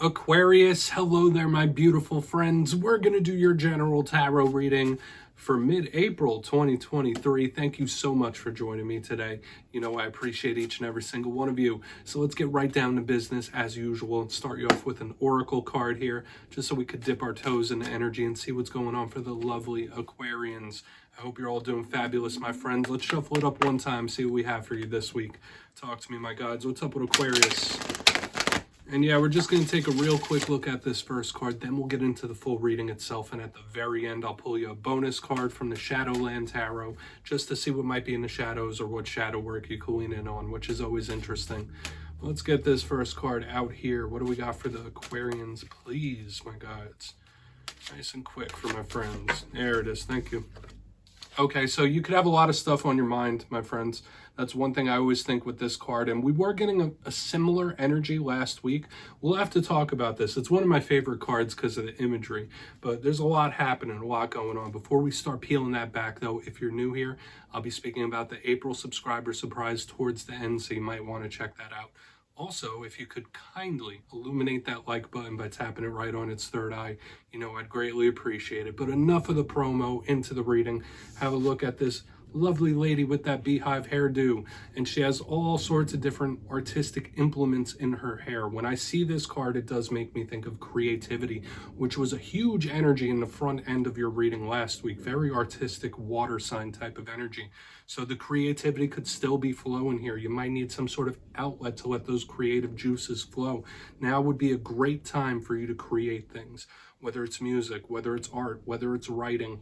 Aquarius, hello there, my beautiful friends. We're going to do your general tarot reading for mid-April 2023. Thank you so much for joining me today. You know, I appreciate each and every single one of you. So let's get right down to business as usual and start you off with an oracle card here, just so we could dip our toes into energy and see what's going on for the lovely Aquarians. I hope you're all doing fabulous, my friends. Let's shuffle it up one time, see what we have for you this week. Talk to me, my gods. What's up with Aquarius? And yeah, we're just going to take a real quick look at this first card, then we'll get into the full reading itself. And at the very end, I'll pull you a bonus card from the Shadowland Tarot, just to see what might be in the shadows or what shadow work you can lean in on, which is always interesting. Let's get this first card out here. What do we got for the Aquarians, please, my guys? Nice and quick for my friends. There it is. Thank you. Okay, so you could have a lot of stuff on your mind, my friends. That's one thing I always think with this card. And we were getting a similar energy last week. We'll have to talk about this. It's one of my favorite cards because of the imagery. But there's a lot happening, a lot going on. Before we start peeling that back, though, if you're new here, I'll be speaking about the April subscriber surprise towards the end, so you might want to check that out. Also, if you could kindly illuminate that like button by tapping it right on its third eye, you know, I'd greatly appreciate it. But enough of the promo, into the reading. Have a look at this lovely lady with that beehive hairdo, and she has all sorts of different artistic implements in her hair. When I see this card, it does make me think of creativity, which was a huge energy in the front end of your reading last week. Very artistic water sign type of energy. So the creativity could still be flowing here. You might need some sort of outlet to let those creative juices flow. Now would be a great time for you to create things, whether it's music, whether it's art, whether it's writing,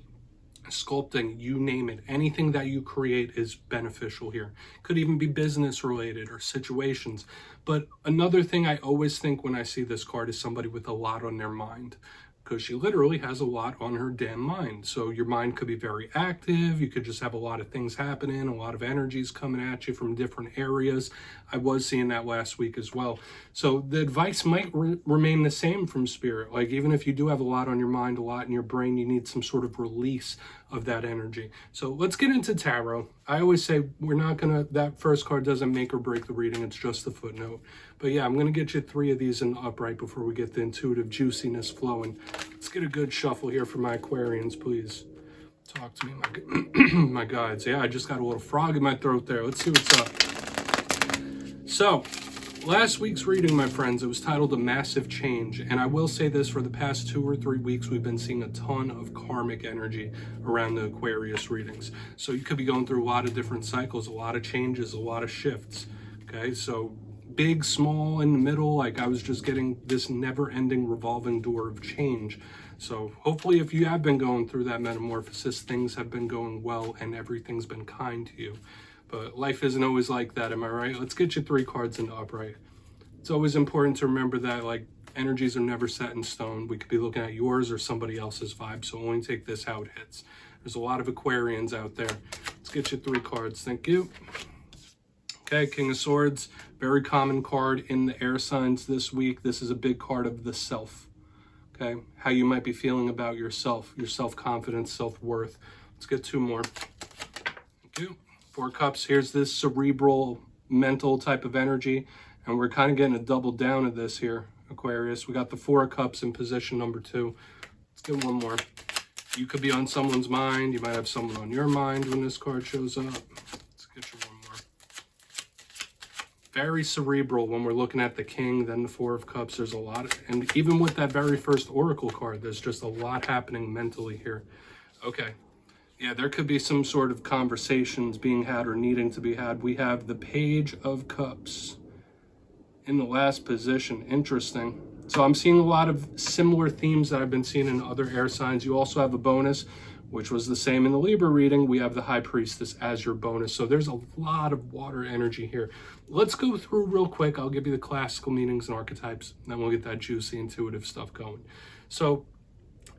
sculpting, you name it. Anything that you create is beneficial here. Could even be business related or situations. But another thing I always think when I see this card is somebody with a lot on their mind, because she literally has a lot on her damn mind. So your mind could be very active. You could just have a lot of things happening, a lot of energies coming at you from different areas. I was seeing that last week as well. So the advice might remain the same from Spirit. Like, even if you do have a lot on your mind, a lot in your brain, you need some sort of release of that energy. So let's get into tarot. I always say we're not gonna, that first card doesn't make or break the reading, it's just the footnote. But yeah, I'm gonna get you 3 of these in the upright before we get the intuitive juiciness flowing. Let's get a good shuffle here for my Aquarians, please. Talk to me, my guides. Yeah, I just got a little frog in my throat there. Let's see what's up. So, last week's reading, my friends, it was titled A Massive Change. And I will say this, for the past 2 or 3 weeks, we've been seeing a ton of karmic energy around the Aquarius readings. So you could be going through a lot of different cycles, a lot of changes, a lot of shifts. Okay, so big, small, in the middle, like I was just getting this never-ending revolving door of change. So hopefully if you have been going through that metamorphosis, things have been going well and everything's been kind to you. But life isn't always like that, am I right? Let's get you 3 cards in the upright. It's always important to remember that, like, energies are never set in stone. We could be looking at yours or somebody else's vibe, so only take this how it hits. There's a lot of Aquarians out there. Let's get you 3 cards. Thank you. Okay, King of Swords, very common card in the air signs this week. This is a big card of the self. Okay, how you might be feeling about yourself, your self-confidence, self-worth. Let's get 2 more. Thank you. 4 cups. Here's this cerebral, mental type of energy, and we're kind of getting a double down of this here, Aquarius. We got the 4 cups in position number 2. Let's get 1 more. You could be on someone's mind. You might have someone on your mind when this card shows up. Let's get you 1 more. Very cerebral when we're looking at the King, then the 4 of Cups. There's a lot, and even with that very first Oracle card, there's just a lot happening mentally here. Okay. Yeah, there could be some sort of conversations being had or needing to be had. We have the Page of Cups in the last position. Interesting. So I'm seeing a lot of similar themes that I've been seeing in other air signs. You also have a bonus, which was the same in the Libra reading. We have the High Priestess as your bonus. So there's a lot of water energy here. Let's go through real quick. I'll give you the classical meanings and archetypes, and then we'll get that juicy intuitive stuff going. So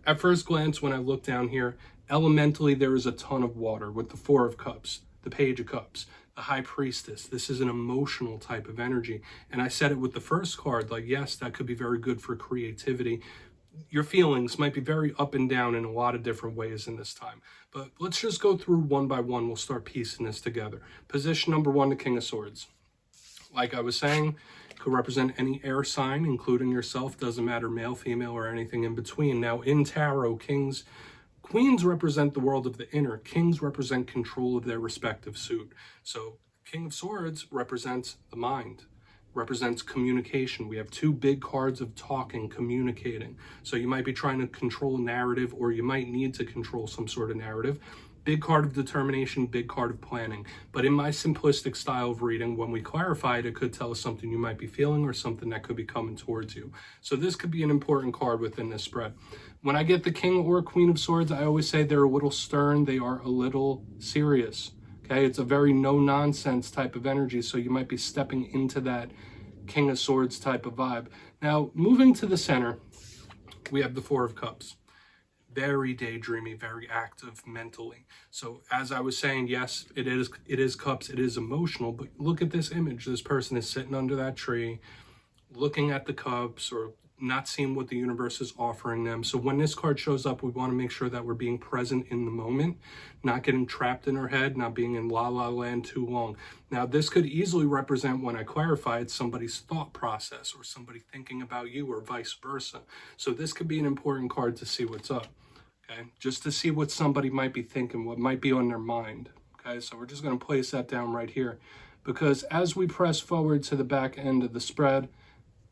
at first glance, when I look down here, elementally, there is a ton of water with the 4 of Cups, the Page of Cups, the High Priestess. This is an emotional type of energy. And I said it with the first card, like, yes, that could be very good for creativity. Your feelings might be very up and down in a lot of different ways in this time. But let's just go through one by one. We'll start piecing this together. Position number 1, the King of Swords. Like I was saying, Could represent any air sign, including yourself. Doesn't matter, male, female, or anything in between. Now, in tarot, queens represent the world of the inner. Kings represent control of their respective suit. So King of Swords represents the mind, represents communication. We have two big cards of talking, communicating. So you might be trying to control a narrative, or you might need to control some sort of narrative. Big card of determination, big card of planning. But in my simplistic style of reading, when we clarify it, it could tell us something you might be feeling or something that could be coming towards you. So this could be an important card within this spread. When I get the King or Queen of Swords, I always say they're a little stern, they are a little serious. Okay, it's a very no-nonsense type of energy, so you might be stepping into that King of Swords type of vibe. Now, moving to the center, we have the Four of Cups. Very daydreamy, very active mentally. So as I was saying, yes, it is cups, it is emotional, but look at this image. This person is sitting under that tree, looking at the cups, or not seeing what the universe is offering them. So when this card shows up, we want to make sure that we're being present in the moment, not getting trapped in our head, not being in la-la land too long. Now, this could easily represent, when I clarify it, somebody's thought process or somebody thinking about you or vice versa. So this could be an important card to see what's up, okay? Just to see what somebody might be thinking, what might be on their mind, okay? So we're just going to place that down right here, because as we press forward to the back end of the spread,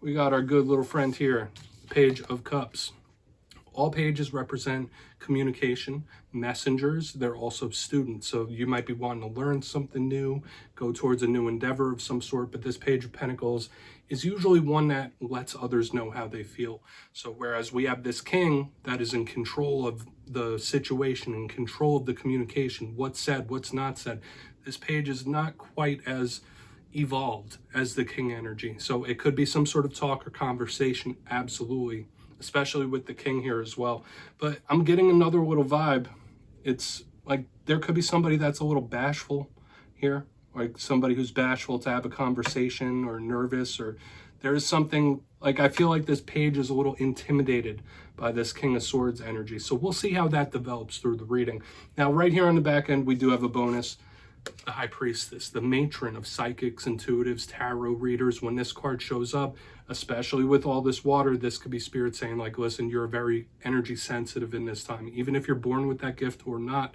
we got our good little friend here, Page of Cups. All pages represent communication, messengers. They're also students. So you might be wanting to learn something new, go towards a new endeavor of some sort. But this Page of Pentacles is usually one that lets others know how they feel. So whereas we have this king that is in control of the situation, in control of the communication, what's said, what's not said, this page is not quite as evolved as the king energy. So it could be some sort of talk or conversation, absolutely, especially with the king here as well. But I'm getting another little vibe. It's like there could be somebody that's a little bashful here, like somebody who's bashful to have a conversation, or nervous, or there is something, like I feel like this page is a little intimidated by this King of Swords energy. So we'll see how that develops through the reading. Now, right here on the back end, we do have a bonus. The High Priestess, the matron of psychics, intuitives, tarot readers. When this card shows up, especially with all this water, this could be spirit saying, like, listen, you're very energy sensitive in this time. Even if you're born with that gift or not,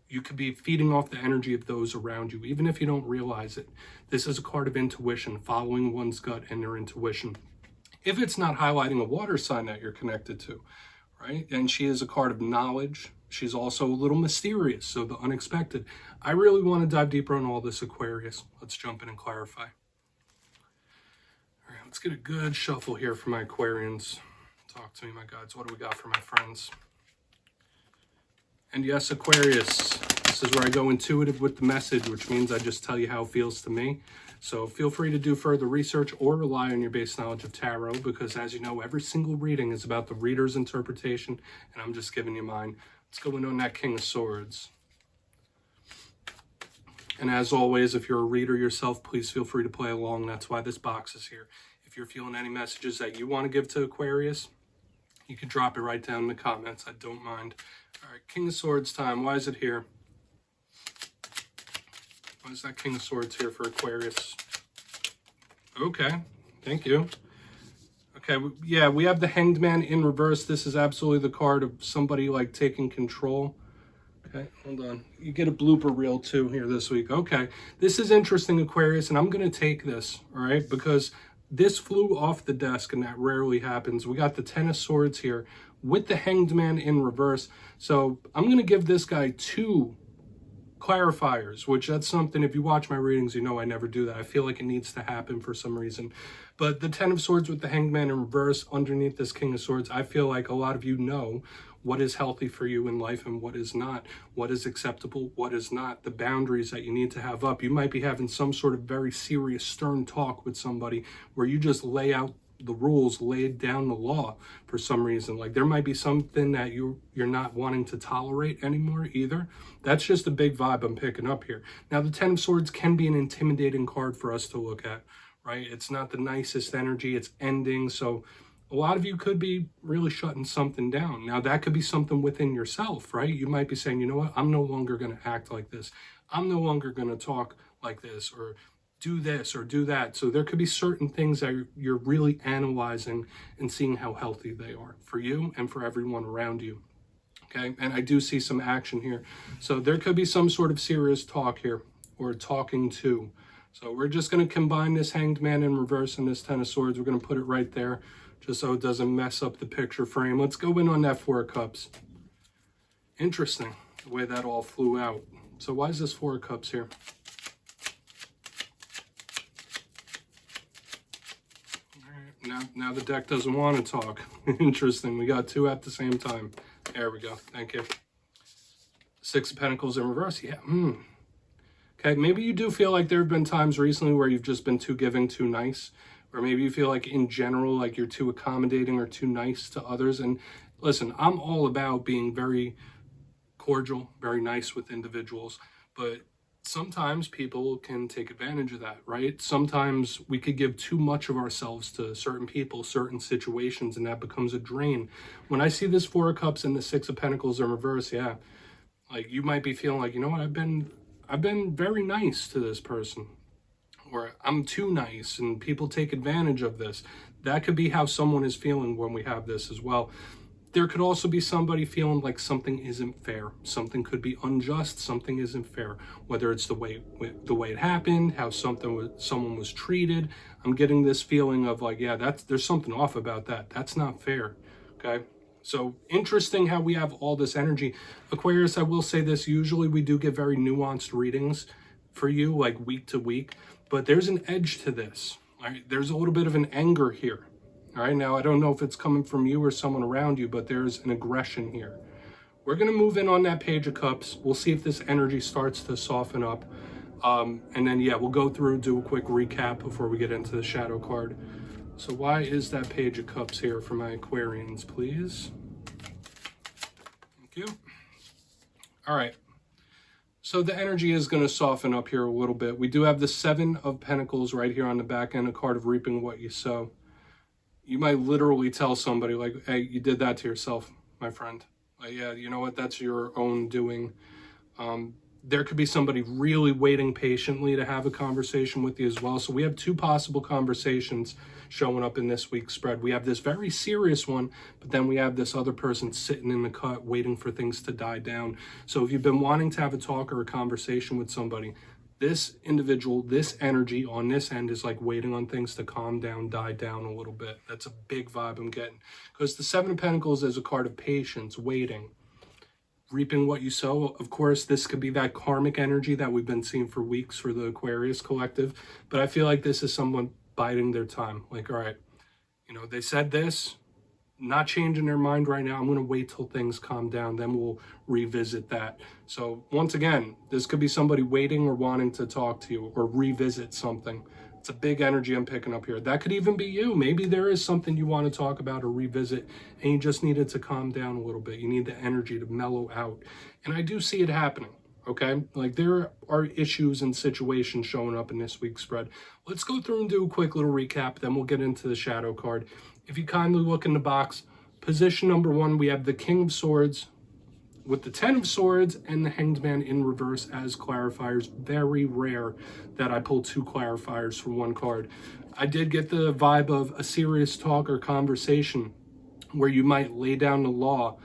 you could be feeding off the energy of those around you, even if you don't realize it. This is a card of intuition, following one's gut and their intuition. If it's not highlighting a water sign that you're connected to, right? And she is a card of knowledge. She's also a little mysterious, so the unexpected. I really want to dive deeper on all this, Aquarius. Let's jump in and clarify. All right, let's get a good shuffle here for my Aquarians. Talk to me, my gods. What do we got for my friends? And yes, Aquarius, this is where I go intuitive with the message, which means I just tell you how it feels to me. So feel free to do further research or rely on your base knowledge of tarot, because as you know, every single reading is about the reader's interpretation, and I'm just giving you mine. Let's go in on that King of Swords. And as always, if you're a reader yourself, please feel free to play along. That's why this box is here. If you're feeling any messages that you want to give to Aquarius, you can drop it right down in the comments. I don't mind. All right, King of Swords time. Why is it here? Why is that King of Swords here for Aquarius? Okay, thank you. Okay, yeah, we have the Hanged Man in reverse. This is absolutely the card of somebody like taking control. Okay, hold on. You get a blooper reel too here this week. Okay, this is interesting, Aquarius, and I'm going to take this, all right, because this flew off the desk, and that rarely happens. We got the Ten of Swords here with the Hanged Man in reverse. So I'm going to give this guy 2 clarifiers, which that's something, if you watch my readings, you know I never do that. I feel like it needs to happen for some reason. But the Ten of Swords with the Hanged Man in reverse underneath this King of Swords, I feel like a lot of you know what is healthy for you in life and what is not, what is acceptable, what is not, the boundaries that you need to have up. You might be having some sort of very serious, stern talk with somebody where you just lay out the rules, laid down the law for some reason. Like there might be something that you're not wanting to tolerate anymore either. That's just a big vibe I'm picking up here. Now the Ten of Swords can be an intimidating card for us to look at, right? It's not the nicest energy, it's ending. So a lot of you could be really shutting something down. Now that could be something within yourself, right? You might be saying, you know what, I'm no longer going to act like this. I'm no longer going to talk like this, or do this or do that. So there could be certain things that you're really analyzing and seeing how healthy they are for you and for everyone around you. Okay, and I do see some action here. So there could be some sort of serious talk here or talking to. So we're just going to combine this Hanged Man in reverse and this Ten of Swords. We're going to put it right there just so it doesn't mess up the picture frame. Let's go in on that Four of Cups. Interesting the way that all flew out. So why is this Four of Cups here? Now the deck doesn't want to talk. Interesting. We got two at the same time. There we go. Thank you. Six of Pentacles in reverse. Yeah. Okay. Maybe you do feel like there have been times recently where you've just been too giving, too nice. Or maybe you feel like in general, like you're too accommodating or too nice to others. And listen, I'm all about being very cordial, very nice with individuals. But sometimes people can take advantage of that, right? Sometimes we could give too much of ourselves to certain people, certain situations, and that becomes a drain. When I see this Four of Cups and the Six of Pentacles in reverse, yeah, like you might be feeling like, you know what, I've been very nice to this person, or I'm too nice and people take advantage of this. That could be how someone is feeling when we have this as well. There could also be somebody feeling like something isn't fair. Something could be unjust. Something isn't fair. Whether it's the way it happened, how someone was treated. I'm getting this feeling of like, yeah, there's something off about that. That's not fair. Okay. So interesting how we have all this energy. Aquarius, I will say this. Usually we do get very nuanced readings for you, like week to week. But there's an edge to this. Right? There's a little bit of an anger here. All right, now I don't know if it's coming from you or someone around you, but there's an aggression here. We're going to move in on that Page of Cups. We'll see if this energy starts to soften up. And then, yeah, we'll go through, do a quick recap before we get into the shadow card. So why is that Page of Cups here for my Aquarians, please? Thank you. All right. So the energy is going to soften up here a little bit. We do have the Seven of Pentacles right here on the back end, a card of reaping what you sow. You might literally tell somebody like, hey, you did that to yourself, my friend. Like, yeah, you know what? That's your own doing. There could be somebody really waiting patiently to have a conversation with you as well. So we have two possible conversations showing up in this week's spread. We have this very serious one, but then we have this other person sitting in the cut waiting for things to die down. So if you've been wanting to have a talk or a conversation with somebody, this individual, this energy on this end is like waiting on things to calm down, die down a little bit. That's a big vibe I'm getting. Because the Seven of Pentacles is a card of patience, waiting, reaping what you sow. Of course, this could be that karmic energy that we've been seeing for weeks for the Aquarius collective. But I feel like this is someone biding their time. Like, all right, you know, they said this, not changing their mind right now. I'm going to wait till things calm down. Then we'll revisit that. So once again, this could be somebody waiting or wanting to talk to you or revisit something. It's a big energy I'm picking up here. That could even be you. Maybe there is something you want to talk about or revisit and you just need it to calm down a little bit. You need the energy to mellow out. And I do see it happening. Okay, like there are issues and situations showing up in this week's spread. Let's go through and do a quick little recap. Then we'll get into the shadow card. If you kindly look in the box, position number one, we have the King of Swords with the Ten of Swords and the Hanged Man in reverse as clarifiers. Very rare that I pull two clarifiers from one card. I did get the vibe of a serious talk or conversation where you might lay down the law,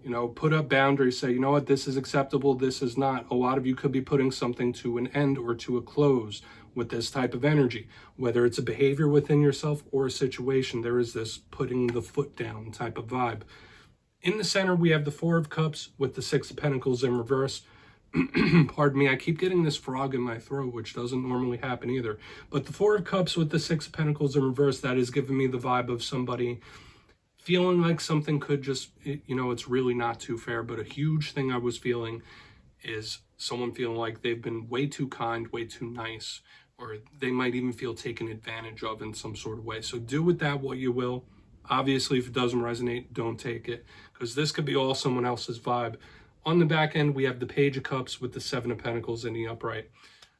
you know, put up boundaries, say, you know what, this is acceptable, this is not. A lot of you could be putting something to an end or to a close with this type of energy, whether it's a behavior within yourself or a situation. There is this putting the foot down type of vibe. In the center, we have the Four of Cups with the Six of Pentacles in reverse. Pardon me, I keep getting this frog in my throat, which doesn't normally happen either. But the Four of Cups with the Six of Pentacles in reverse, that is giving me the vibe of somebody feeling like something could just, you know, it's really not too fair. But a huge thing I was feeling is someone feeling like they've been way too kind, way too nice, or they might even feel taken advantage of in some sort of way. So do with that what you will. Obviously, if it doesn't resonate, don't take it, because this could be all someone else's vibe. On the back end, we have the Page of Cups with the Seven of Pentacles in the upright.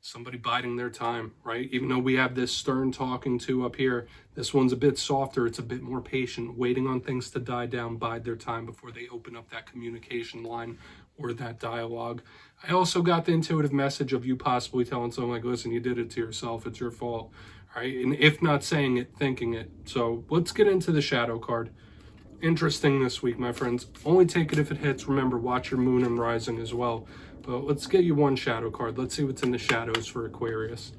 Somebody biding their time, right? Even though we have this stern talking to up here, this one's a bit softer. It's a bit more patient, waiting on things to die down, bide their time before they open up that communication line or that dialogue. I also got the intuitive message of you possibly telling someone like, listen, you did it to yourself. It's your fault, right? And if not saying it, thinking it. So let's get into the shadow card. Interesting this week, my friends. Only take it if it hits. Remember, watch your moon and rising as well. But let's get you one shadow card. Let's see what's in the shadows for Aquarius.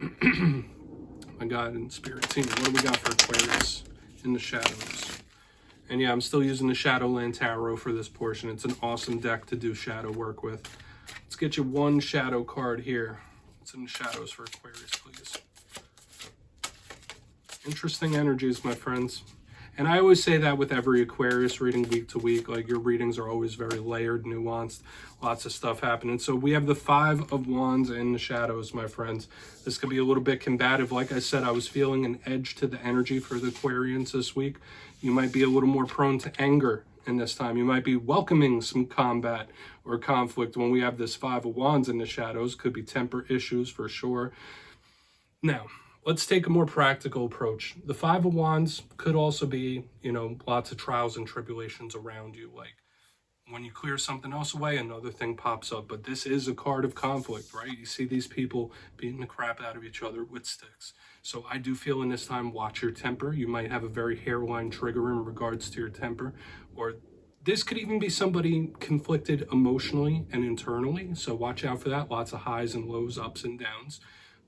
My God and Spirit team, what do we got for Aquarius in the shadows? And yeah, I'm still using the Shadowland Tarot for this portion. It's an awesome deck to do shadow work with. Let's get you one shadow card here. What's in the shadows for Aquarius, please? Interesting energies, my friends. And I always say that with every Aquarius reading week to week, like your readings are always very layered, nuanced, lots of stuff happening. So we have the Five of Wands in the shadows, my friends. This could be a little bit combative. Like I said, I was feeling an edge to the energy for the Aquarians this week. You might be a little more prone to anger in this time. You might be welcoming some combat or conflict when we have this Five of Wands in the shadows. Could be temper issues for sure. Now, let's take a more practical approach. The Five of Wands could also be, lots of trials and tribulations around you. Like when you clear something else away, another thing pops up. But this is a card of conflict, right? You see these people beating the crap out of each other with sticks. So I do feel in this time, watch your temper. You might have a very hairline trigger in regards to your temper. Or this could even be somebody conflicted emotionally and internally. So watch out for that. Lots of highs and lows, ups and downs.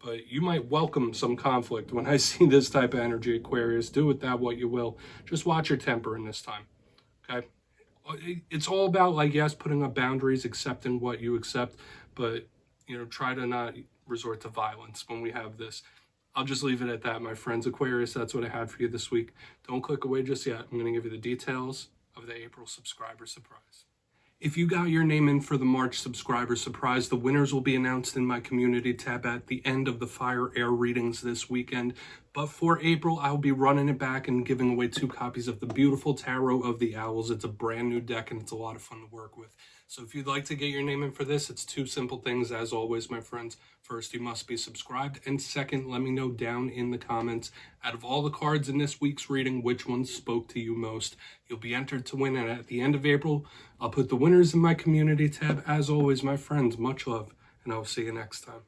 But you might welcome some conflict when I see this type of energy, Aquarius. Do with that what you will. Just watch your temper in this time, okay? It's all about, like, yes, putting up boundaries, accepting what you accept, but, try to not resort to violence when we have this. I'll just leave it at that, my friends. Aquarius, that's what I had for you this week. Don't click away just yet. I'm going to give you the details of the April subscriber surprise. If you got your name in for the March subscriber surprise, the winners will be announced in my community tab at the end of the Fire Air readings this weekend. But for April, I'll be running it back and giving away 2 copies of the beautiful Tarot of the Owls. It's a brand new deck and it's a lot of fun to work with. So if you'd like to get your name in for this, it's 2 simple things as always, my friends. First, you must be subscribed. And second, let me know down in the comments, out of all the cards in this week's reading, which ones spoke to you most. You'll be entered to win. And at the end of April, I'll put the winners in my community tab. As always, my friends, much love, and I'll see you next time.